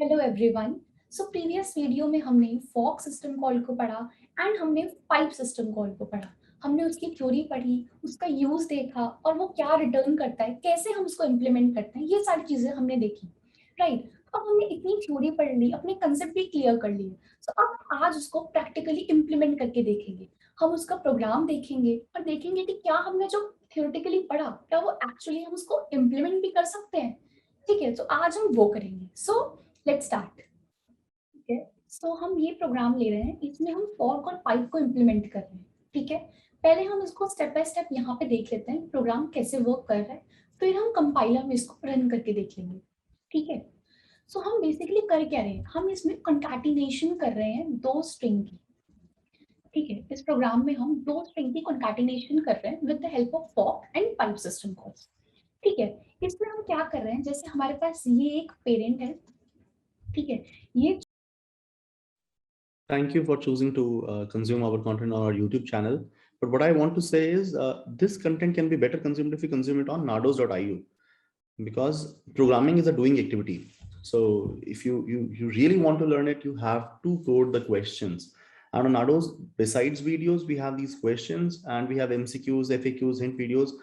Hello everyone. So previous video में हमने Fock system call को पढ़ा एंड हमने पाइप सिस्टम कॉल को पढ़ा। हमने उसकी थ्योरी पढ़ी, उसका यूज देखा और वो क्या रिटर्न करता है, कैसे हम उसको इम्प्लीमेंट करते हैं, ये सारी चीजें हमने देखी। राइट, अब हमने इतनी थ्योरी पढ़ ली, अपने कंसेप्ट भी क्लियर कर लिए। सो अब आज उसको प्रैक्टिकली इम्प्लीमेंट करके देखेंगे। हम उसका प्रोग्राम देखेंगे और देखेंगे कि क्या हमने जो थ्योरेटिकली पढ़ा क्या वो एक्चुअली हम उसको इम्प्लीमेंट भी कर सकते हैं। ठीक है, तो आज हम वो करेंगे। So let's start. ठीक है, सो हम ये प्रोग्राम ले रहे हैं, इसमें हम फॉर्क और पाइप को इम्प्लीमेंट कर रहे हैं। ठीक है, पहले हम इसको स्टेप बाय स्टेप यहाँ पे देख लेते हैं प्रोग्राम कैसे वर्क कर रहा है, फिर हम कंपाइलर में इसको रन करके देख लेंगे। ठीक है, सो हम बेसिकली कर क्या रहे हैं, हम इसमें कंकैटिनेशन कर रहे हैं दो स्ट्रिंग की। ठीक है, इस प्रोग्राम में हम दो स्ट्रिंग की कंकैटिनेशन कर रहे हैं with the help of fork and pipe system calls. ठीक है, इसमें हम क्या कर रहे हैं, जैसे हमारे पास ये एक पेरेंट है। ठीक है, ये Thank you for choosing to consume our content on our YouTube channel. But what I want to say is this content can be better consumed if you consume it on nardos.io, because programming is a doing activity. So if you really want to learn it, you have to code the questions. And on Nardos, besides videos, we have these questions and we have MCQs, FAQs, hint videos,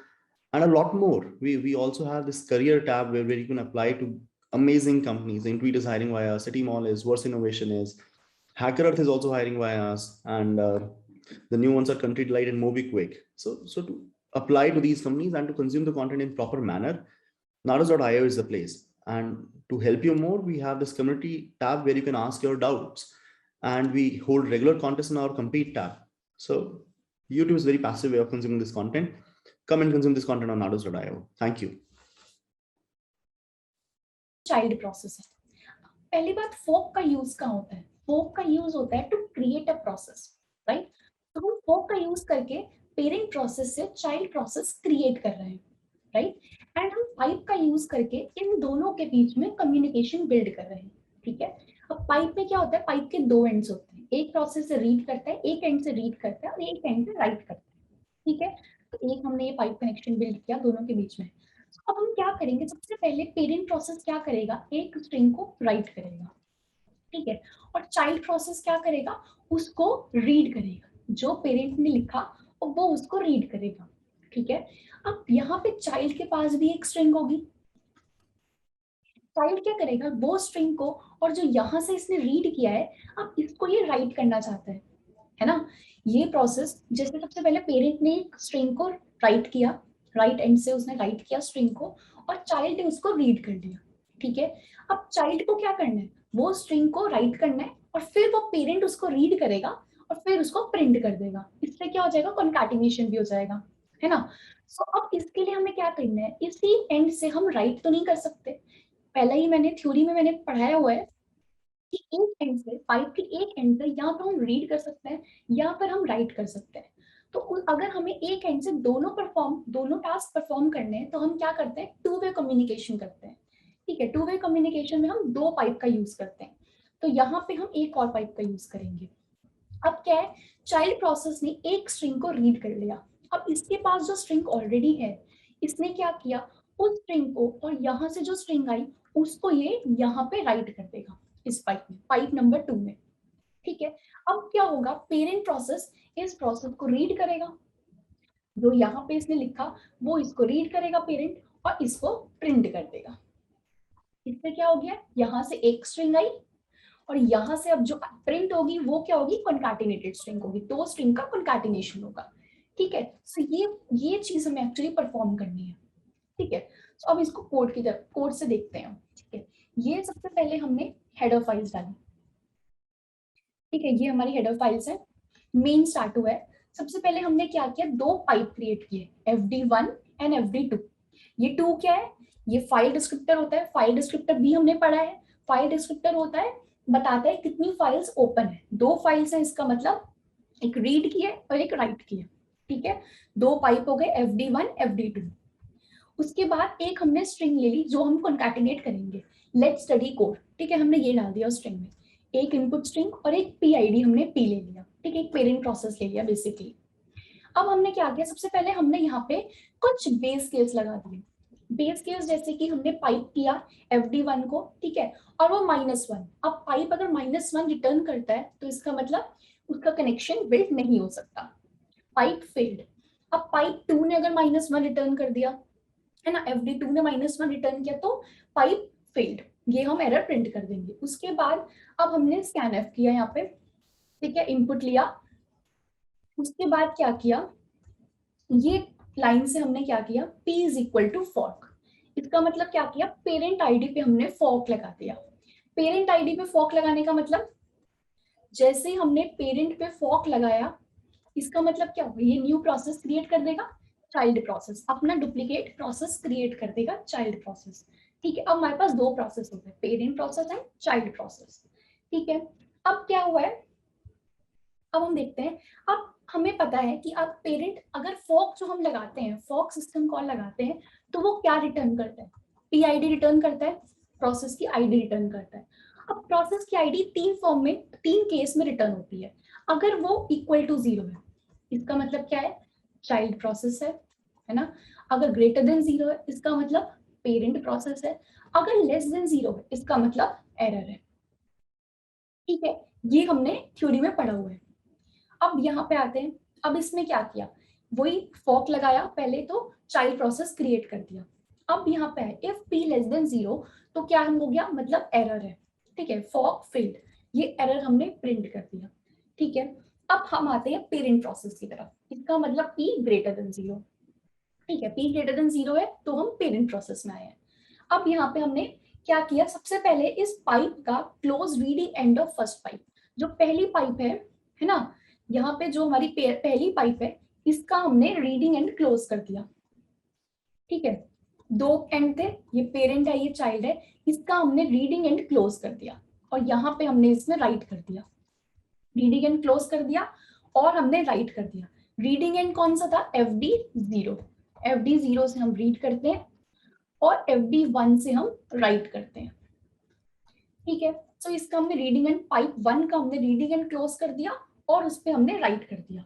and a lot more. We also have this career tab where you can apply to amazing companies. Intuit is hiring via, City Mall is, Verse Innovation is, Hacker Earth is also hiring via us, and the new ones are Country Delight and MobiQuick. So to apply to these companies and to consume the content in proper manner, Naros.io is the place. And to help you more, we have this community tab where you can ask your doubts, and we hold regular contests in our compete tab. So YouTube is a very passive way of consuming this content. Come and consume this content on Naros.io. Thank you. Child process है। पहली बात, फोक का use कहाँ होता है? फोक का use होता है to create a process. Right, तो हम फोक का यूज करके पेरेंट प्रोसेस से चाइल्ड प्रोसेस क्रिएट कर रहे हैं। राइट, एंड हम पाइप का यूज करके इन दोनों के बीच में कम्युनिकेशन बिल्ड कर रहे हैं। ठीक है, अब पाइप में क्या होता है, पाइप के दो एंड्स होते हैं, एक प्रोसेस से रीड करता है, एक एंड से रीड करता है और एक एंड से राइट करता है। ठीक है, तो एक हमने ये पाइप कनेक्शन बिल्ड किया दोनों के बीच में। अब हम क्या करेंगे, सबसे पहले पेरेंट प्रोसेस क्या करेगा, एक स्ट्रिंग को राइट करेगा। ठीक है, और चाइल्ड प्रोसेस क्या करेगा, उसको रीड करेगा, जो पेरेंट ने लिखा और वो उसको रीड करेगा। ठीक है, अब यहाँ पे चाइल्ड के पास भी एक स्ट्रिंग होगी। चाइल्ड क्या करेगा, वो स्ट्रिंग को, और जो यहाँ से इसने रीड किया है, अब इसको ये राइट करना चाहता है ना। ये प्रोसेस, जैसे सबसे पहले पेरेंट ने एक स्ट्रिंग को राइट किया, राइट एंड से उसने राइट किया स्ट्रिंग को, और चाइल्ड ने उसको रीड कर लिया। ठीक है, अब चाइल्ड को क्या करना है, वो स्ट्रिंग को राइट करना है और फिर वो पेरेंट उसको रीड करेगा और फिर उसको प्रिंट कर देगा। इससे क्या हो जाएगा, कॉन्कैटिनेशन भी हो जाएगा, है ना। सो अब इसके लिए हमें क्या करना है, इसी एंड से हम राइट तो नहीं कर सकते, पहले ही मैंने थ्योरी में मैंने पढ़ाया हुआ है कि एक एंड से, पाइप के एक एंड से या तो हम रीड कर सकते हैं या फिर हम राइट कर सकते हैं। तो अगर हमें एक एंड से दोनों टास्क परफॉर्म करने हैं तो हम क्या करते हैं, टू वे कम्युनिकेशन करते हैं। ठीक है, टू वे कम्युनिकेशन में हम दो पाइप का यूज करते हैं, तो यहाँ पे हम एक और पाइप का यूज करेंगे। अब क्या है, चाइल्ड प्रोसेस ने एक स्ट्रिंग को रीड कर लिया, अब इसके पास जो स्ट्रिंग ऑलरेडी है, इसने क्या किया, उस स्ट्रिंग को और यहाँ से जो स्ट्रिंग आई उसको ये यहाँ पे राइट कर देगा इस पाइप में, पाइप नंबर 2 में। ठीक है, अब क्या होगा, पेरेंट प्रोसेस इस प्रोसेस को रीड करेगा, जो यहाँ पे इसने लिखा वो इसको रीड करेगा पेरेंट, और इसको प्रिंट कर देगा। इससे क्या हो गया, यहाँ से एक स्ट्रिंग आई और यहाँ से अब जो प्रिंट होगी वो क्या होगी, कॉन्कैटिनेटेड स्ट्रिंग होगी, दो स्ट्रिंग का कॉन्कैटिनेशन होगा। ठीक है, सो ये चीज हमें एक्चुअली परफॉर्म करनी है। ठीक है, तो अब इसको कोड से देखते हैं। ठीक है, ये सबसे पहले हमने हेडर फाइल्स डाली। ठीक है, ये हमारी हेडर फाइल्स है, मेन स्टार्ट हुआ है। सबसे पहले हमने क्या किया, दो पाइप क्रिएट किए, fd1 एंड fd2। ये 2 क्या है, ये फाइल डिस्क्रिप्टर होता है, फाइल डिस्क्रिप्टर भी हमने पढ़ा है। फाइल डिस्क्रिप्टर होता है, बताता है कितनी फाइल्स ओपन है, दो फाइल्स है, इसका मतलब एक रीड की है और एक राइट की है। ठीक है, दो पाइप हो गए, fd1 fd2। उसके बाद एक हमने स्ट्रिंग ले ली जो हम कॉन्कैटिनेट करेंगे, लेट्स स्टडी कोड। ठीक है, हमने ये डाल दिया स्ट्रिंग में, एक इनपुट स्ट्रिंग और एक पीआईडी हमने पी ले लिया। ठीक है, एक पेरेंट प्रोसेस ले लिया बेसिकली। अब हमने क्या किया, सबसे पहले हमने यहाँ पे कुछ बेस केस लगा दिए। बेस केस जैसे कि हमने पाइप किया FD1 को, ठीक है, और वो -1, अब पाइप अगर -1 रिटर्न करता है तो इसका मतलब उसका कनेक्शन बिल्ड नहीं हो सकता, पाइप फेल्ड। अब पाइप 2 ने अगर -1 रिटर्न कर दिया, है ना, FD2 ने -1 रिटर्न किया तो पाइप फेल्ड, ये हम एरर प्रिंट कर देंगे। उसके बाद अब हमने स्कैनफ किया यहाँ पे, ठीक है, इनपुट लिया, उसके बाद क्या किया, ये लाइन से हमने क्या किया, P is equal to fork. इसका मतलब क्या किया, पेरेंट आईडी पे हमने फॉर्क लगा दिया। पेरेंट आईडी पे फॉर्क लगाने का मतलब, जैसे ही हमने पेरेंट पे फॉर्क लगाया, इसका मतलब क्या होगा, ये न्यू प्रोसेस क्रिएट कर देगा, चाइल्ड प्रोसेस, अपना डुप्लीकेट प्रोसेस क्रिएट कर देगा, चाइल्ड प्रोसेस। ठीक है, अब हमारे पास दो प्रोसेस होते हैं, parent process and child process. ठीक है, अब क्या हुआ है, अब हम देखते हैं। अब हमें पता है कि अब पेरेंट अगर फॉर्क जो हम लगाते हैं, फॉर्क सिस्टम कॉल लगाते हैं, तो वो क्या रिटर्न करता है, PID रिटर्न करता है, प्रोसेस की आईडी रिटर्न करता है। अब प्रोसेस की आईडी तीन फॉर्म में, तीन केस में रिटर्न होती है। अगर वो इक्वल टू 0 है, इसका मतलब क्या है, चाइल्ड प्रोसेस है ना। अगर ग्रेटर देन 0 है, इसका मतलब पेरेंट प्रोसेस है। अगर लेस देन 0 है, इसका मतलब एरर है। ठीक है, ये हमने थ्योरी में पढ़ा हुआ है। अब यहाँ पे आते हैं, अब इसमें क्या किया, वही फॉर्क लगाया, पहले तो चाइल्ड प्रोसेस क्रिएट कर दिया। अब यहाँ पे है इफ P लेस देन 0, तो क्या हो गया, मतलब एरर है। ठीक है, फॉर्क फेल्ड, ये एरर हमने प्रिंट कर दिया। ठीक है, अब हम आते हैं पेरेंट प्रोसेस की तरफ, इसका मतलब P ग्रेटर देन 0। ठीक है, P ग्रेटर देन 0 है तो हम पेरेंट प्रोसेस में आए हैं। अब यहाँ पे हमने क्या किया, सबसे पहले इस पाइप का close reading end of first pipe, जो पहली पाइप है ना, यहाँ पे जो हमारी पहली पाइप है, इसका हमने रीडिंग एंड क्लोज कर दिया। ठीक है, दो एंड थे, ये पेरेंट है, ये चाइल्ड है, इसका हमने रीडिंग एंड क्लोज कर दिया, और यहाँ पे हमने इसमें राइट कर दिया, रीडिंग एंड क्लोज कर दिया, और हमने राइट कर दिया। रीडिंग एंड कौन सा था, FD0, FD0 से हम रीड करते हैं और FD1 से हम राइट करते हैं। ठीक है, तो इसका हमने रीडिंग एंड पाइप 1 का हमने रीडिंग एंड क्लोज कर दिया और उस पर हमने राइट कर दिया।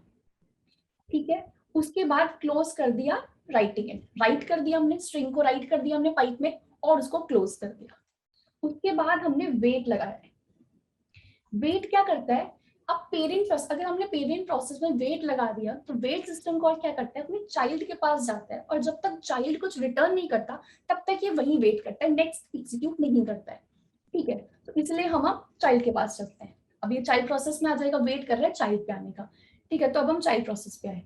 ठीक है, उसके बाद क्लोज कर दिया राइटिंग एंड, राइट कर दिया हमने, स्ट्रिंग को राइट कर दिया हमने पाइप में और उसको क्लोज कर दिया। उसके बाद हमने वेट लगाया है। वेट क्या करता है, अब पेरेंट प्रोसेस, अगर हमने पेरेंट प्रोसेस में वेट लगा दिया तो वेट सिस्टम कॉल क्या करता है, अपने चाइल्ड के पास जाता है, और जब तक चाइल्ड कुछ रिटर्न नहीं करता तब तक ये वही वेट करता है, नेक्स्ट एग्जीक्यूट नहीं करता है। ठीक है, तो इसलिए हम अब चाइल्ड के पास चलते हैं। अब ये चाइल्ड प्रोसेस में आ जाएगा, वेट कर रहा है चाइल्ड पे आने का। ठीक है, तो अब हम चाइल्ड प्रोसेस पे आए।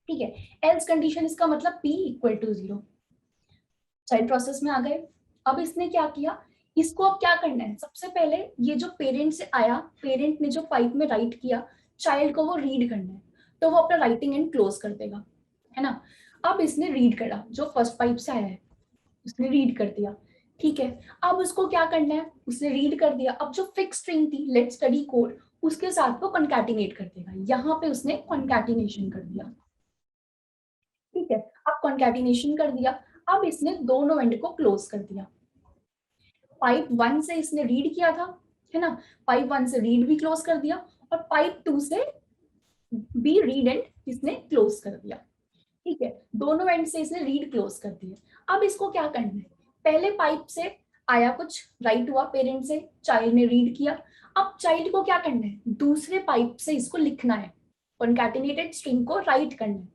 ठीक है, एल्स कंडीशन, इसका मतलब P equal to 0, child process में आ गए। अब इसने क्या किया, इसको अब क्या करना है, सबसे पहले ये जो पेरेंट से आया, पेरेंट ने जो पाइप में राइट किया, चाइल्ड को वो रीड करना है, तो वो अपना राइटिंग एंड क्लोज कर देगा, है ना। अब इसने रीड करा, जो फर्स्ट पाइप से आया है उसने रीड कर दिया। ठीक है, अब उसको क्या करना है, उसने रीड कर दिया, अब जो फिक्स स्ट्रिंग थी लेट्स स्टडी कोड, उसके साथ वो कॉन्कैटिनेट कर देगा, यहाँ पे उसने कॉन्कैटिनेशन कर दिया। ठीक है, अब कॉन्कैटिनेशन कर दिया, अब इसने दोनों एंड को क्लोज कर दिया। पाइप 1 से इसने रीड किया था, है ना, पाइप 1 से रीड भी क्लोज कर दिया, और पाइप 2 से भी रीड एंड इसने क्लोज कर दिया। ठीक है, दोनों एंड से इसने रीड क्लोज कर दिया। अब इसको क्या करना है, पहले पाइप से आया, कुछ राइट हुआ पेरेंट से, चाइल्ड ने रीड किया, अब चाइल्ड को क्या करना है, दूसरे पाइप से इसको लिखना है, कॉन्कैटिनेटेड स्ट्रिंग को राइट करना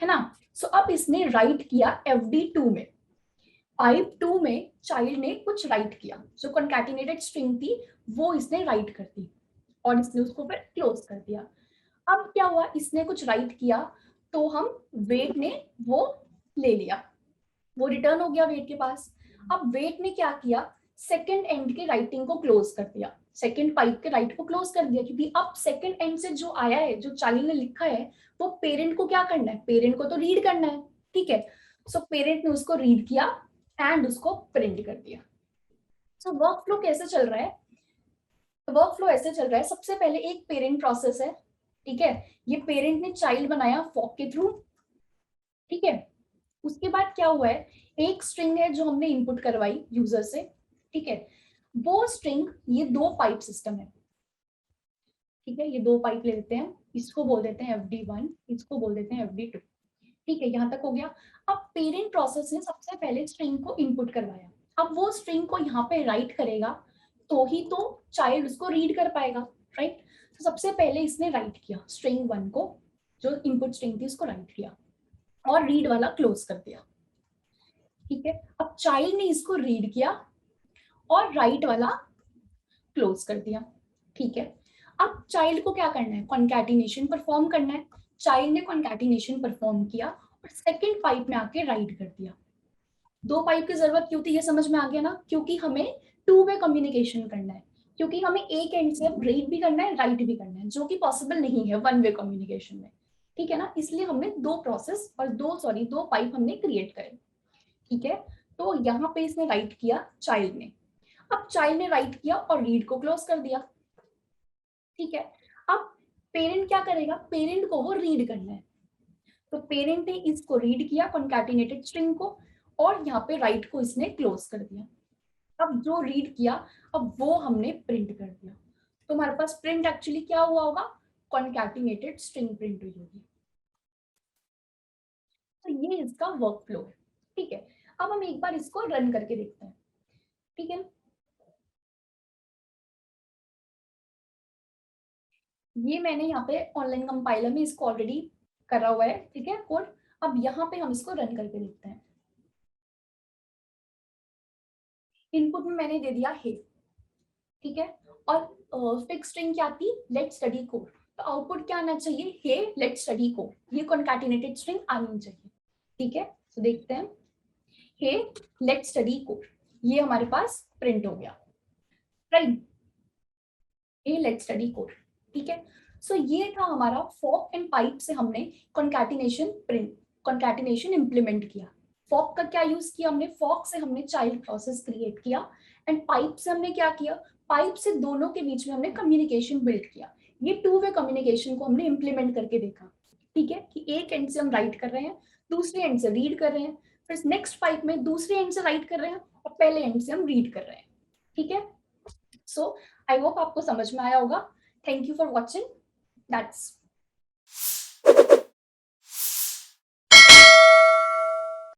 है ना। सो अब इसने राइट किया FD2 में, पाइप 2 में चाइल्ड ने कुछ राइट किया, जो कॉन्कैटिनेटेड स्ट्रिंग थी वो इसने राइट कर दी, और इसने उसको फिर क्लोज कर दिया। अब क्या हुआ, इसने कुछ राइट किया तो हम वेट ने वो ले लिया, वो रिटर्न हो गया वेट के पास। अब वेट ने क्या किया, सेकंड एंड के राइटिंग को क्लोज कर दिया, सेकंड पाइप के राइट को क्लोज कर दिया, क्योंकि अब सेकंड एंड से जो आया है, जो चाइल्ड ने लिखा है, वो पेरेंट को क्या करना है, पेरेंट को तो रीड करना है। ठीक है, सो पेरेंट ने उसको रीड किया एंड उसको प्रिंट कर दिया। सो वर्क फ्लो कैसे चल रहा है, वर्क फ्लो ऐसे चल रहा है, सबसे पहले एक पेरेंट प्रोसेस है। ठीक है, ये पेरेंट ने चाइल्ड बनाया फॉक के थ्रू। ठीक है, उसके बाद क्या हुआ है, एक स्ट्रिंग है जो हमने इनपुट करवाई यूजर से। ठीक है, वो स्ट्रिंग, ये दो पाइप सिस्टम है। ठीक है, ये दो पाइप ले लेते हैं, इसको बोल देते हैं FD1, इसको बोल देते हैं FD2। ठीक है, यहाँ तक हो गया। अब पेरेंट प्रोसेस ने सबसे पहले स्ट्रिंग को इनपुट करवाया, अब वो स्ट्रिंग को यहाँ पे राइट करेगा तो ही तो चाइल्ड उसको रीड कर पाएगा, राइट। तो सबसे पहले इसने राइट किया स्ट्रिंग 1 को, जो इनपुट स्ट्रिंग थी उसको राइट किया और रीड वाला क्लोज कर दिया। ठीक है, अब चाइल्ड ने इसको रीड किया और राइट वाला क्लोज कर दिया। ठीक है, अब चाइल्ड को क्या करना है, कॉन्कैटिनेशन परफॉर्म करना है। चाइल्ड ने कॉन्कैटिनेशन परफॉर्म किया और सेकंड पाइप में आके राइट कर दिया। 2 पाइप की जरूरत क्यों थी, ये समझ में आ गया ना, क्योंकि हमें 2 वे कम्युनिकेशन करना है, क्योंकि हमें एक एंड से रीड भी करना है राइट भी करना है, जो कि पॉसिबल नहीं है 1 वे कम्युनिकेशन में। ठीक है ना, इसलिए हमने 2 प्रोसेस और 2 पाइप हमने क्रिएट करे। ठीक है, तो यहाँ पे इसने राइट किया चाइल्ड ने, अब चाइल्ड ने राइट किया और रीड को क्लोज कर दिया। ठीक है, अब पेरेंट क्या करेगा, पेरेंट को वो रीड करना है, तो पेरेंट ने इसको रीड किया कॉन्कैटिनेटेड स्ट्रिंग को और यहाँ पे राइट को इसने क्लोज कर दिया। अब जो रीड किया अब वो हमने प्रिंट कर दिया, तो हमारे पास प्रिंट एक्चुअली क्या हुआ होगा, कॉन्कैटिनेटेड स्ट्रिंग प्रिंट हुई होगी। तो ये इसका वर्क फ्लो है। ठीक है, अब हम एक बार इसको रन करके देखते हैं। ठीक है, ये मैंने यहाँ पे ऑनलाइन कंपाइलर में इसको ऑलरेडी करा हुआ है। ठीक है कोड, अब यहाँ पे हम इसको रन करके देखते हैं। इनपुट में मैंने दे दिया हे, ठीक है, और फिक्स स्ट्रिंग क्या थी, लेट स्टडी कोड, तो आउटपुट क्या आना चाहिए, हे लेट स्टडी कोड, ये कॉन्कैटिनेटेड स्ट्रिंग आनी चाहिए। ठीक है, तो देखते हैं, हे लेट स्टडी कोड, ये हमारे पास प्रिंट हो गया, राइट, हे लेट स्टडी कोड। ठीक है, सो ये था हमारा फॉक एंड पाइप से हमने कॉन्कैटिनेशन इंप्लीमेंट किया। फॉक का क्या यूज किया हमने, फॉक से हमने चाइल्ड प्रोसेस क्रिएट किया एंड पाइप से हमने क्या किया, पाइप से दोनों के बीच में हमने कम्युनिकेशन बिल्ड किया। ये 2 वे कम्युनिकेशन को हमने इंप्लीमेंट करके देखा। ठीक है, कि एक एंड से हम राइट कर रहे हैं, दूसरे एंड से रीड कर रहे हैं, फिर नेक्स्ट पाइप में दूसरे एंड से राइट कर रहे हैं और पहले एंड से हम रीड कर रहे हैं। ठीक है, सो आई होप आपको समझ में आया होगा। Thank you for watching, that's